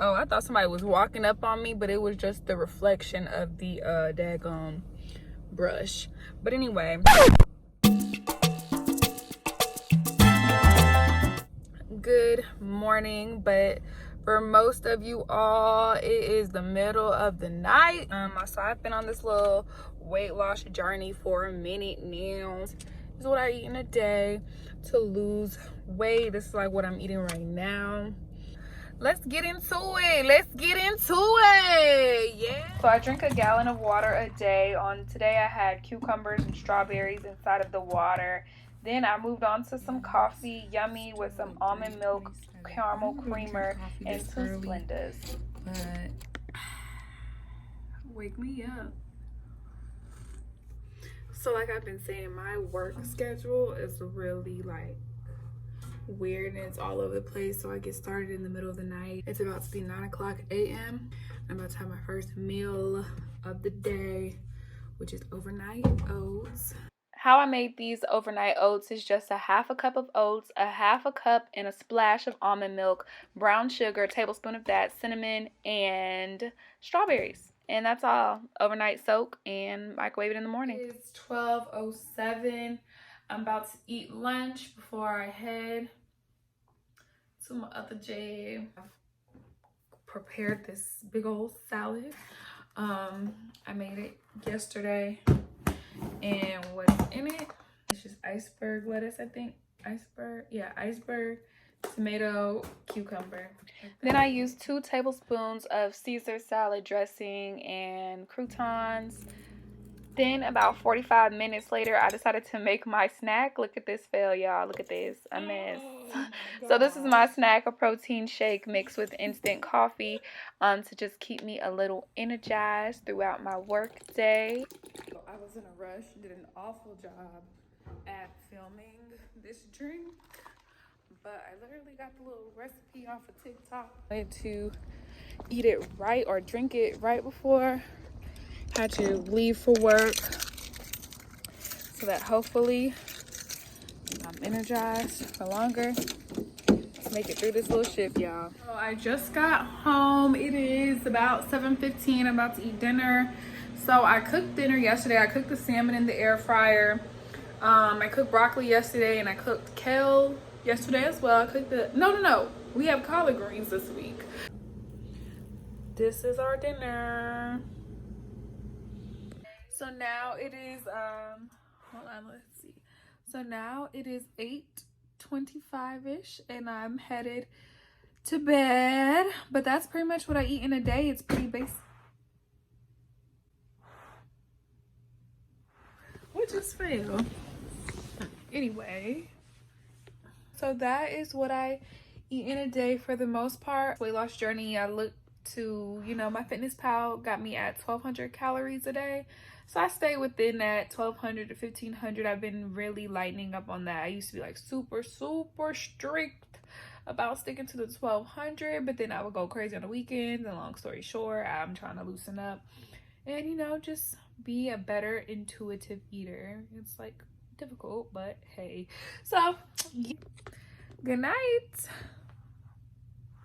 Oh, I thought somebody was walking up on me, but it was just the reflection of the daggone brush. But anyway, good morning. But for most of you all, it is the middle of the night. So I've been on this little weight loss journey for a minute now. This is what I eat in a day to lose weight. This is like what I'm eating right now. Let's get into it. Yeah. So I drink a gallon of water a day. Today I had cucumbers and strawberries inside of the water. Then I moved on to some coffee, yummy, with some almond milk, caramel creamer, and 2 Splendas. But wake me up. So like I've been saying, my work schedule is really like weird and it's all over the place. So I get started in the middle of the night. It's about to be 9:00 a.m. I'm about to have my first meal of the day, which is overnight oats. How I made these overnight oats is just a half a cup of oats, a half a cup and a splash of almond milk, brown sugar, a tablespoon of that, cinnamon, and strawberries. And that's all. Overnight soak and microwave it in the morning. It's 12:07. I'm about to eat lunch before I head to my other job. I've prepared this big old salad. I made it yesterday. And what's in it? It's just iceberg lettuce, I think. Iceberg, tomato, cucumber. Then I used 2 tablespoons of Caesar salad dressing and croutons. Then about 45 minutes later, I decided to make my snack. Look at this fail, y'all. Look at this. A mess. So this is my snack, a protein shake mixed with instant coffee to just keep me a little energized throughout my work day. I was in a rush, did an awful job at filming this drink, but I literally got the little recipe off of TikTok. I had to eat it right or drink it right before I had to leave for work, so that hopefully I'm energized for longer. Let's make it through this little shift, y'all. So I just got home. It is about 7:15. I'm about to eat dinner. So I cooked dinner yesterday. I cooked the salmon in the air fryer. I cooked broccoli yesterday, and I cooked kale yesterday as well. I cooked no. We have collard greens this week. This is our dinner. So now it is hold on, let's see. So now it is 8:25-ish, and I'm headed to bed. But that's pretty much what I eat in a day. It's pretty basic. What just failed? Anyway, so that is what I eat in a day for the most part. Weight loss journey, I look to, my FitnessPal got me at 1,200 calories a day. So I stay within that 1,200 to 1,500. I've been really lightening up on that. I used to be like super strict about sticking to the 1,200, but then I would go crazy on the weekends. And long story short, I'm trying to loosen up and, just be a better intuitive eater. It's like difficult, but hey. So, yeah. Good night.